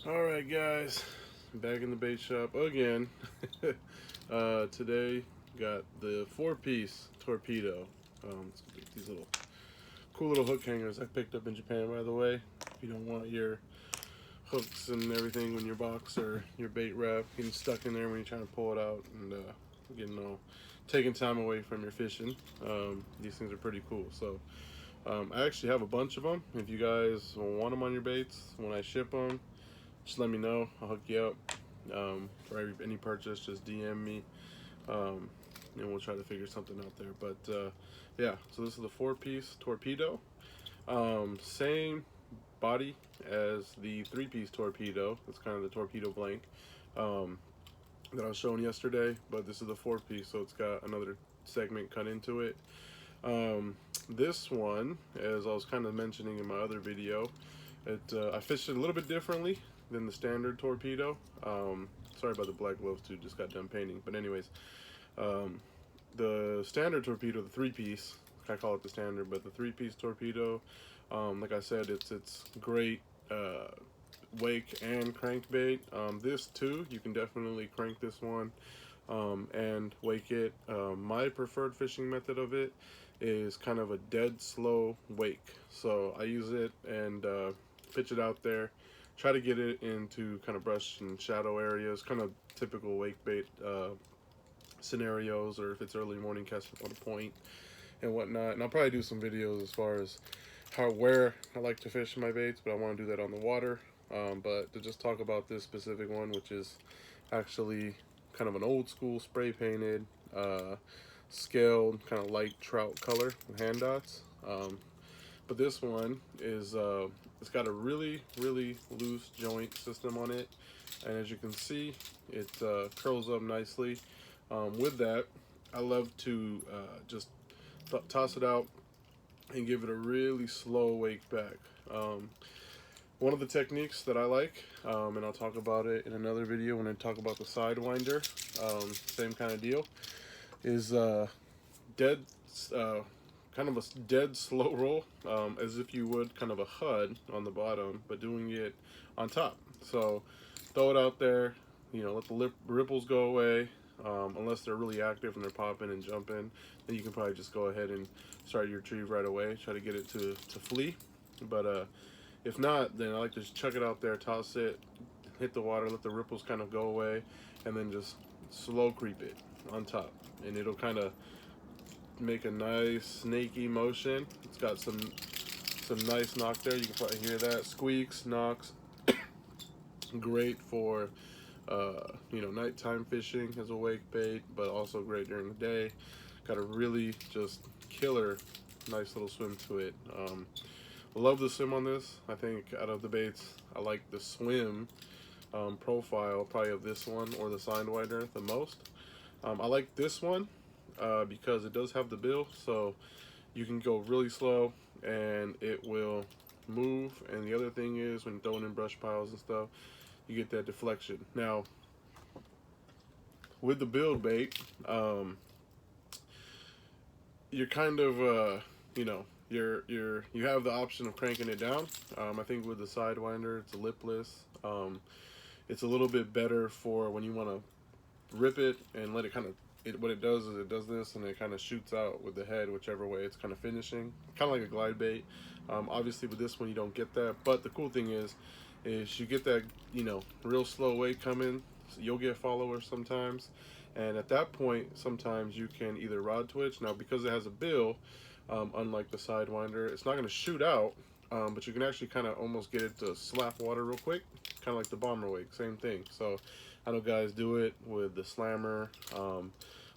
Alright guys, back in the bait shop again. Today got the 4-piece torpedo. Let's get these little cool little hook hangers I picked up in Japan, by the way. If you don't want your hooks and everything when your box or your bait wrap getting stuck in there when you're trying to pull it out and getting all taking time away from your fishing, these things are pretty cool. So I actually have a bunch of them. If you guys want them on your baits when I ship them, just let me know. I'll hook you up. For any purchase, just DM me, and we'll try to figure something out there. But yeah, so this is the 4-piece torpedo. Same body as the 3-piece torpedo. It's kind of the torpedo blank that I was showing yesterday, but this is the 4-piece, so it's got another segment cut into it. This one, as I was kind of mentioning in my other video, I fished it a little bit differently than the standard torpedo. Sorry about the black gloves too, just got done painting. But anyways, the standard torpedo, the 3-piece, I call it the standard, but the 3-piece torpedo, like I said, it's great wake and crankbait. This too, you can definitely crank this one and wake it. My preferred fishing method of it is kind of a dead slow wake. So I use it and pitch it out there, try to get it into kind of brush and shadow areas, kind of typical wake bait scenarios, or if it's early morning casting on a point and whatnot. And I'll probably do some videos as far as where I like to fish my baits, but I want to do that on the water. But to just talk about this specific one, which is actually kind of an old school spray painted, scaled, kind of light trout color with hand dots. But this one is, it's got a really loose joint system on it. And as you can see, it curls up nicely. With that, I love to just toss it out and give it a really slow wake back. One of the techniques that I like, and I'll talk about it in another video when I talk about the sidewinder, same kind of deal, is dead, kind of a dead slow roll, as if you would kind of a HUD on the bottom, but doing it on top. So throw it out there, let the ripples go away. Unless they're really active and they're popping and jumping, then you can probably just go ahead and start your retrieve right away. Try to get it to flee. But if not, then I like to just chuck it out there, toss it, hit the water, let the ripples kind of go away, and then just slow creep it on top. And it'll kind of make a nice snaky motion. It's got some nice knock there. You can probably hear that. Squeaks, knocks. Great for nighttime fishing as a wake bait, but also great during the day. Got a really just killer nice little swim to it. Love the swim on this. I think out of the baits, I like the swim profile probably of this one or the Sidewinder the most. I like this one because it does have the bill, so you can go really slow and it will move. And the other thing is, when throwing in brush piles and stuff, you get that deflection. Now, with the build bait, you're kind of you have the option of cranking it down. I think with the Sidewinder, it's a lipless. It's a little bit better for when you want to rip it and let it kind of. What it does is it does this and it kind of shoots out with the head, whichever way it's kind of finishing, kind of like a glide bait. Obviously, with this one you don't get that, but the cool thing is you get that real slow wake coming. So you'll get followers sometimes, and at that point sometimes you can either rod twitch. Now, because it has a bill, unlike the Sidewinder, it's not going to shoot out, but you can actually kind of almost get it to slap water real quick, kind of like the bomber wake, same thing. So I know guys do it with the slammer.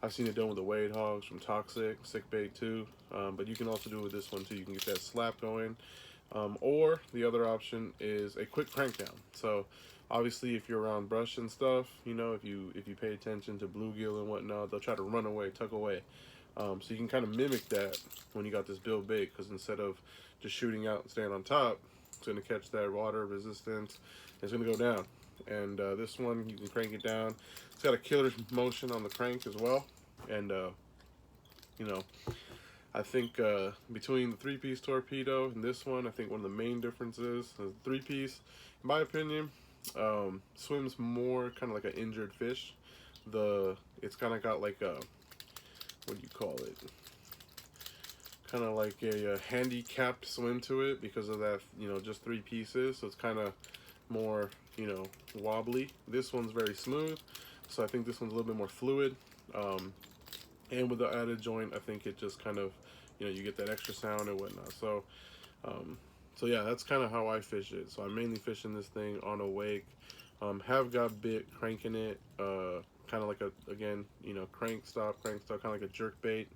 I've seen it done with the Wade Hogs from Toxic, Sick Bait too, but you can also do it with this one too. You can get that slap going. Or the other option is a quick crank down. So obviously, if you're around brush and stuff, if you pay attention to bluegill and whatnot, they'll try to run away, tuck away. So you can kind of mimic that when you got this build bait, because instead of just shooting out and staying on top, it's going to catch that water resistance. It's going to go down. And this one, you can crank it down. It's got a killer motion on the crank as well. And I think between the 3-piece torpedo and this one, I think one of the main differences is the 3-piece, in my opinion, swims more kind of like an injured fish. It's kind of got like a, what do you call it? Kind of like a handicapped swim to it because of that, just 3 pieces. So it's kind of more, wobbly. This one's very smooth, so I think this one's a little bit more fluid. And with the added joint, I think it just kind of, you get that extra sound and whatnot. Um, so yeah, that's kind of how I fish it. So I'm mainly fishing this thing on a wake. Have got bit cranking it, kind of like a, again, crank stop, kind of like a jerk bait.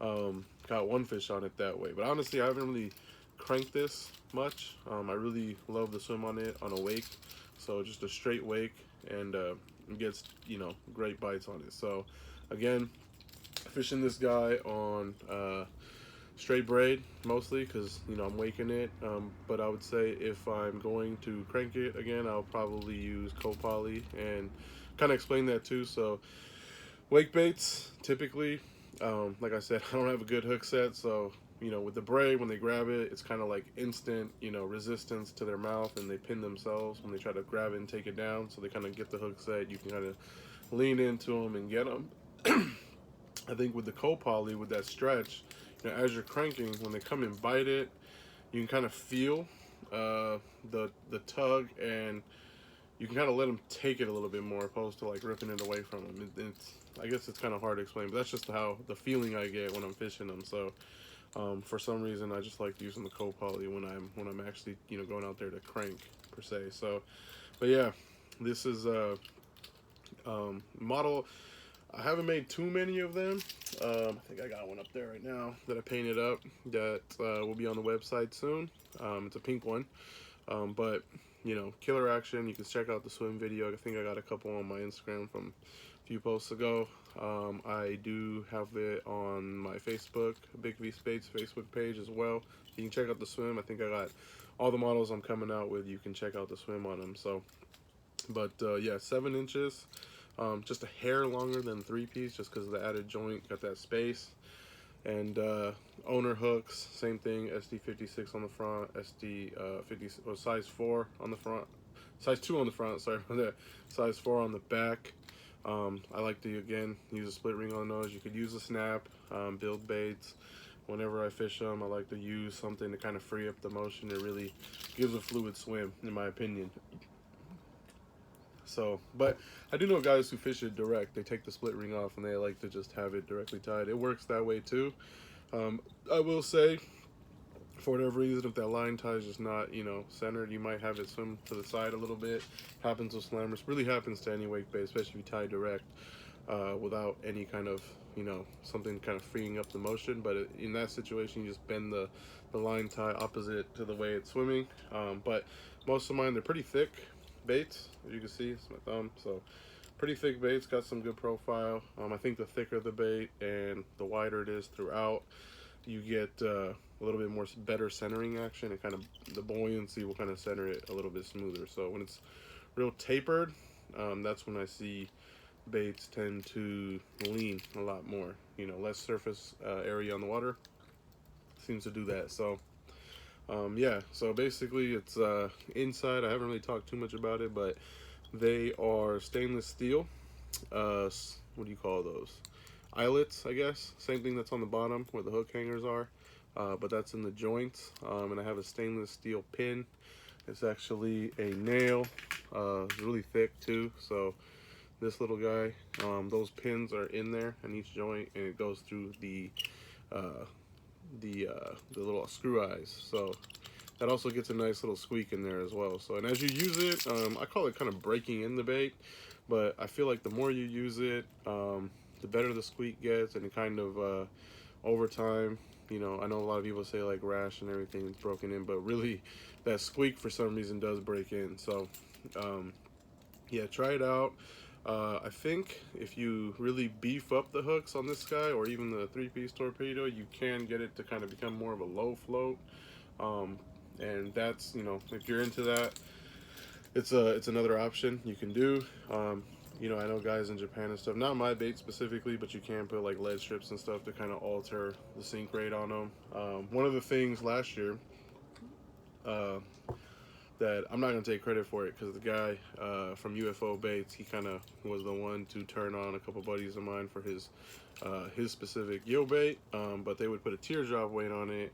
Got one fish on it that way, but honestly, I haven't really cranked this much. I really love the swim on it on a wake, so just a straight wake, and it gets great bites on it. So again, fishing this guy on straight braid mostly because I'm waking it, but I would say if I'm going to crank it again, I'll probably use co-poly and kind of explain that too. So wake baits typically, like I said, I don't have a good hook set, so with the braid, when they grab it, it's kind of like instant resistance to their mouth, and they pin themselves when they try to grab it and take it down. So they kind of get the hook set, you can kind of lean into them and get them. I think with the co-poly, with that stretch, as you're cranking, when they come and bite it, you can kind of feel the tug, and you can kind of let them take it a little bit more, opposed to like ripping it away from them. I guess it's kind of hard to explain, but that's just how the feeling I get when I'm fishing them. So for some reason, I just like using the co-poly when I'm actually going out there to crank per se. So, but yeah, this is model. I haven't made too many of them. I think I got one up there right now that I painted up that will be on the website soon. It's a pink one, but killer action. You can check out the swim video. I think I got a couple on my Instagram from a few posts ago. I do have it on my Facebook, Biggfeast Facebook page as well. You can check out the swim. I think I got all the models I'm coming out with. You can check out the swim on them. So, but yeah, 7 inches. Just a hair longer than 3-piece, just because of the added joint, got that space. And owner hooks, same thing, SD56 on the front, SD 50 or size 4 on the front, size 2 on the front, sorry about that, size 4 on the back. I like to, again, use a split ring on those. You could use a snap, build baits. Whenever I fish them, I like to use something to kind of free up the motion. It really gives a fluid swim, in my opinion. So, but I do know guys who fish it direct. They take the split ring off and they like to just have it directly tied. It works that way too. I will say, for whatever reason, if that line tie is just not, centered, you might have it swim to the side a little bit. Happens with slammers. Really happens to any wake bait, especially if you tie direct without any kind of, something kind of freeing up the motion. But in that situation, you just bend the line tie opposite to the way it's swimming. But most of mine, they're pretty thick baits, as you can see. It's my thumb, so pretty thick baits, got some good profile. I think the thicker the bait and the wider it is throughout, you get a little bit more better centering action, and kind of the buoyancy will kind of center it a little bit smoother. So when it's real tapered, that's when I see baits tend to lean a lot more. Less surface area on the water seems to do that. So yeah, so basically it's inside. I haven't really talked too much about it, but they are stainless steel. What do you call those? Eyelets, I guess. Same thing that's on the bottom where the hook hangers are, but that's in the joints. And I have a stainless steel pin. It's actually a nail. It's really thick too. So this little guy, those pins are in there in each joint, and it goes through the little screw eyes. So that also gets a nice little squeak in there as well. So, and as you use it, I call it kind of breaking in the bait, but I feel like the more you use it, the better the squeak gets, and it kind of over time, I know a lot of people say like rash and everything is broken in, but really that squeak for some reason does break in. So yeah, try it out. I think if you really beef up the hooks on this guy, or even the 3-piece torpedo, you can get it to kind of become more of a low float. And that's, if you're into that, it's another option you can do. I know guys in Japan and stuff, not my bait specifically, but you can put like lead strips and stuff to kind of alter the sink rate on them. One of the things last year, that I'm not gonna take credit for it, because the guy from UFO Baits, he kind of was the one to turn on a couple buddies of mine for his specific yo bait, but they would put a teardrop weight on it,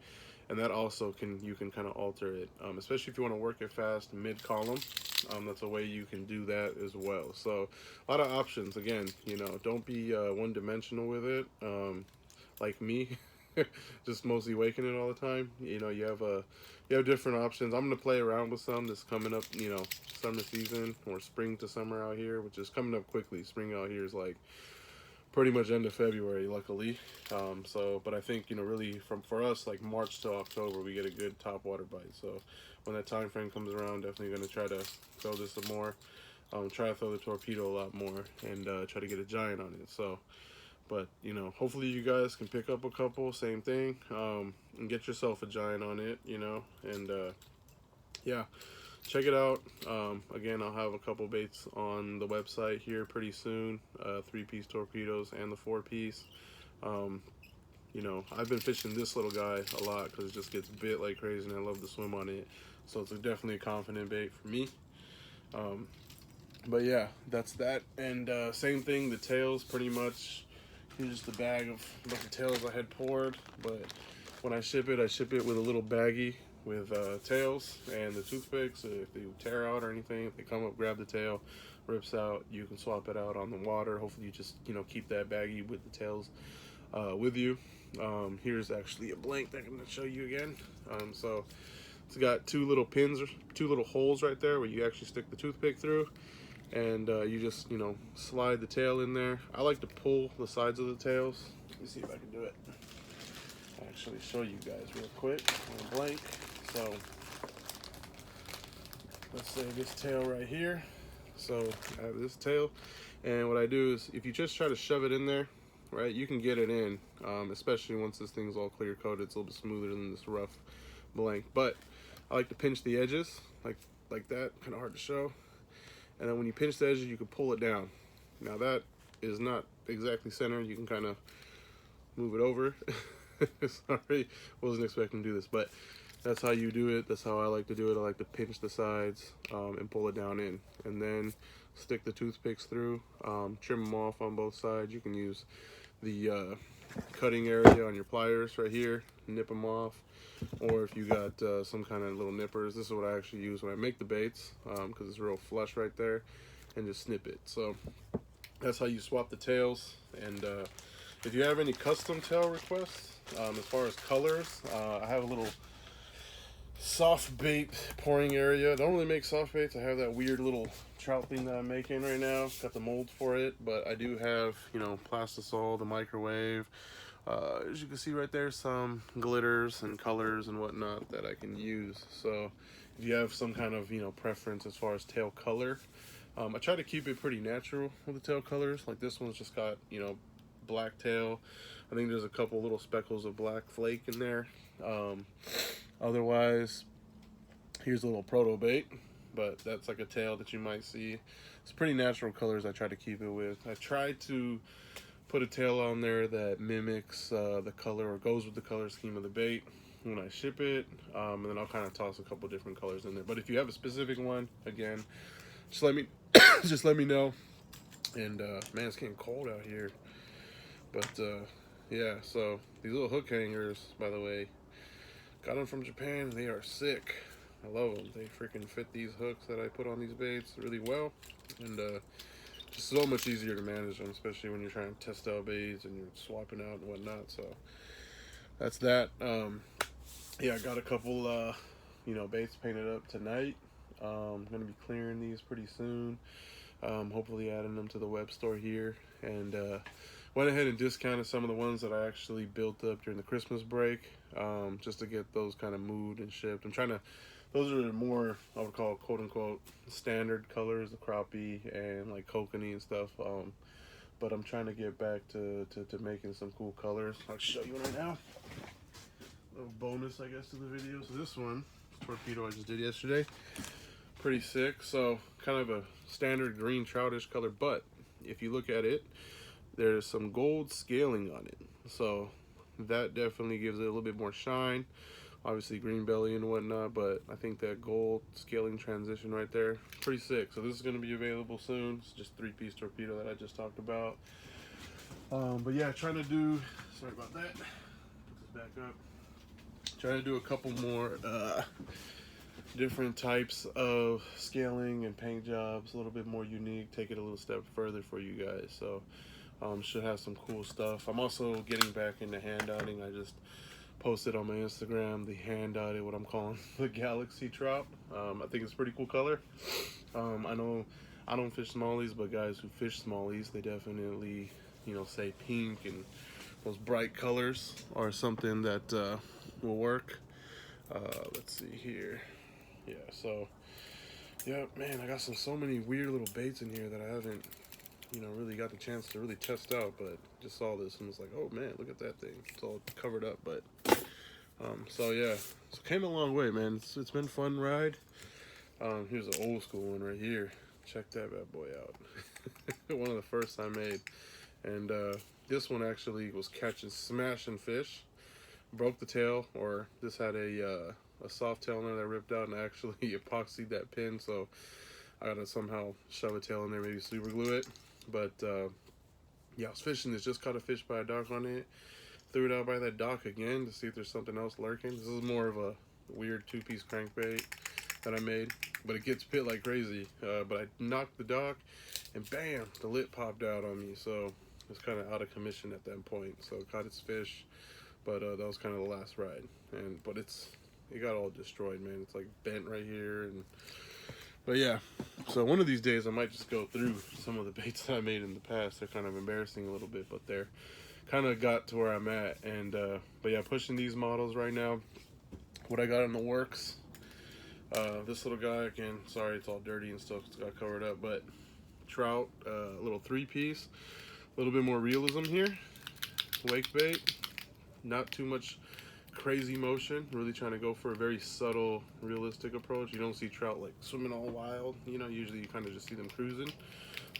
and that also you can kind of alter it, especially if you want to work it fast mid column. That's a way you can do that as well. So a lot of options. Again, you know, don't be one dimensional with it, like me. Just mostly waking it all the time. You know, you have different options. I'm gonna play around with some that's coming up, you know, summer season, or spring to summer out here, which is coming up quickly. Spring out here is like pretty much end of February, luckily. So, but I think, you know, really for us, like March to October, we get a good top water bite. So when that time frame comes around, definitely going to try to throw this some more. Try to throw the Torpedo a lot more, and try to get a giant on it. So, but, you know, hopefully you guys can pick up a couple, same thing, and get yourself a giant on it, you know, and yeah. Check it out. Again, I'll have a couple baits on the website here pretty soon. 3-piece torpedoes and the 4-piece. You know, I've been fishing this little guy a lot because it just gets bit like crazy, and I love to swim on it. So it's definitely a confident bait for me. But yeah, that's that. And same thing, the tails, pretty much. Here's the bag of the tails I had poured. But when I ship it with a little baggie with tails and the toothpicks. So if they tear out or anything, if they come up, grab the tail, rips out, you can swap it out on the water. Hopefully you just, you know, keep that baggie with the tails with you. Here's actually a blank that I'm going to show you again. So it's got two little pins, two little holes right there where you actually stick the toothpick through, and you just, you know, slide the tail in there. I like to pull the sides of the tails. Let me see if I can do it. I'll actually show you guys real quick on a blank. So let's say this tail right here. So I have this tail, and what I do is, if you just try to shove it in there, right, you can get it in, especially once this thing's all clear coated. It's a little bit smoother than this rough blank. But I like to pinch the edges like that. Kind of hard to show. And then when you pinch the edges, you can pull it down. Now that is not exactly centered. You can kind of move it over. Sorry, wasn't expecting to do this, but that's how you do it. That's how I like to do it. I like to pinch the sides and pull it down in, and then stick the toothpicks through, trim them off on both sides. You can use the cutting area on your pliers right here, nip them off, or if you got some kind of little nippers, this is what I actually use when I make the baits, because it's real flush right there, and just snip it. So that's how you swap the tails. And if you have any custom tail requests, as far as colors, I have a little soft bait pouring area. I don't really make soft baits. I have that weird little trout thing that I'm making right now. Got the mold for it, but I do have, you know, plastisol, the microwave. As you can see right there, some glitters and colors and whatnot that I can use. So if you have some kind of, you know, preference as far as tail color, I try to keep it pretty natural with the tail colors. Like this one's just got, you know, black tail. I think there's a couple little speckles of black flake in there. Otherwise, here's a little proto bait, but that's like a tail that you might see. It's pretty natural colors I try to keep it with. I try to put a tail on there that mimics the color, or goes with the color scheme of the bait when I ship it, and then I'll kind of toss a couple different colors in there. But if you have a specific one, again, just let me just let me know. And man, it's getting cold out here. But yeah, so these little hook hangers, by the way, got them from Japan. They are sick. I love them. They freaking fit these hooks that I put on these baits really well, and just so much easier to manage them, especially when you're trying to test out baits and you're swapping out and whatnot. So that's that. Yeah, I got a couple you know, baits painted up tonight. I'm gonna be clearing these pretty soon. Hopefully adding them to the web store here, and went ahead and discounted some of the ones that I actually built up during the Christmas break, just to get those kind of moved and shipped. I'm trying to, those are the more, I would call, quote unquote, standard colors, the crappie and like kokanee and stuff. But I'm trying to get back to making some cool colors. I'll show you right now. A little bonus, I guess, to the video. So this one, Torpedo, I just did yesterday. Pretty sick. So kind of a standard green troutish color, but if you look at it, there's some gold scaling on it, so that definitely gives it a little bit more shine. obviously green belly and whatnot, but I think that gold scaling transition right there, pretty sick. So this is going to be available soon. It's just 3-piece torpedo that I just talked about. But yeah, trying to do, sorry about that, put this back up. Trying to do a couple more different types of scaling and paint jobs, a little bit more unique, take it a little step further for you guys. So should have some cool stuff. I'm also getting back into hand dotting. I just posted on my Instagram the hand dotted, what I'm calling the Galaxy Trout. I think it's a pretty cool color. I know I don't fish smallies, but guys who fish smallies, they definitely, you know, say pink and those bright colors are something that will work. Let's see here. Yeah, so yeah, man, I got so many weird little baits in here that I haven't, you know, really got the chance to really test out, but just saw this and was like, oh man, look at that thing. It's all covered up, but so yeah, so came a long way, man. It's been a fun ride. Here's an old school one right here. Check that bad boy out. One of the first I made, and this one actually was catching smashing fish. Broke the tail, or this had a soft tail in there that ripped out, and I actually epoxied that pin, so I gotta somehow shove a tail in there, maybe super glue it. But yeah, I was fishing this, just caught a fish by a dock on it, threw it out by that dock again to see if there's something else lurking. This is more of a weird 2-piece crankbait that I made, but it gets bit like crazy. But I knocked the dock, and bam, the lip popped out on me, so it was kind of out of commission at that point. So it caught its fish, but that was kind of the last ride. But it got all destroyed, man. It's like bent right here, but yeah. So one of these days I might just go through some of the baits that I made in the past. They're kind of embarrassing a little bit, but they're kind of got to where I'm at. And but yeah, pushing these models right now. What I got in the works, this little guy, again, sorry it's all dirty and stuff, it's got covered up, but trout, little 3-piece, a little bit more realism here, wake bait, not too much crazy motion, really trying to go for a very subtle, realistic approach. You don't see trout like swimming all wild, you know, usually you kind of just see them cruising.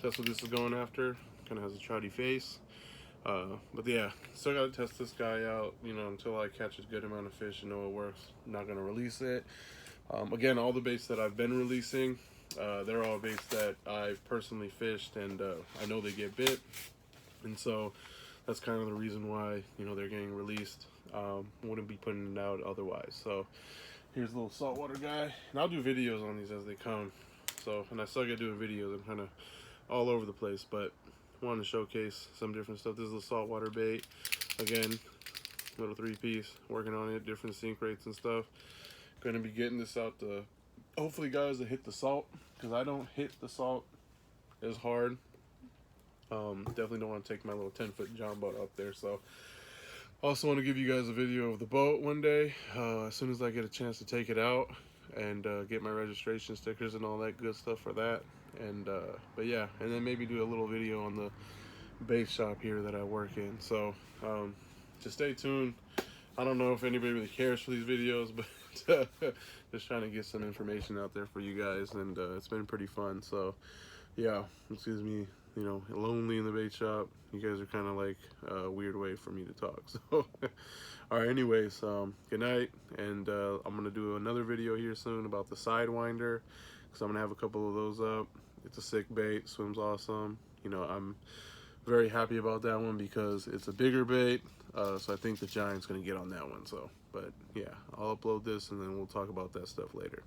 That's what this is going after. Kind of has a trouty face. But yeah, still gotta test this guy out, you know, until I catch a good amount of fish and know it works. I'm not gonna release it. Again, all the baits that I've been releasing, they're all baits that I've personally fished, and I know they get bit, and so that's kind of the reason why, you know, they're getting released. Wouldn't be putting it out otherwise. So here's a little saltwater guy, and I'll do videos on these as they come. So, and I suck at doing videos. I'm kind of all over the place, but wanted to showcase some different stuff. This is a saltwater bait. Again, little 3-piece, working on it, different sink rates and stuff. Gonna be getting this out to hopefully guys that hit the salt, because I don't hit the salt as hard. Definitely don't want to take my little 10-foot John boat up there. So also want to give you guys a video of the boat one day, as soon as I get a chance to take it out and get my registration stickers and all that good stuff for that. And but yeah, and then maybe do a little video on the bait shop here that I work in. So just stay tuned. I don't know if anybody really cares for these videos, but just trying to get some information out there for you guys, and it's been pretty fun. So yeah, excuse me, you know, lonely in the bait shop. You guys are kind of like a weird way for me to talk. So all right, anyways, good night, and I'm gonna do another video here soon about the Sidewinder, because I'm gonna have a couple of those up. It's a sick bait, swims awesome. You know, I'm very happy about that one because it's a bigger bait, so I think the Giant's gonna get on that one. So, but yeah, I'll upload this and then we'll talk about that stuff later.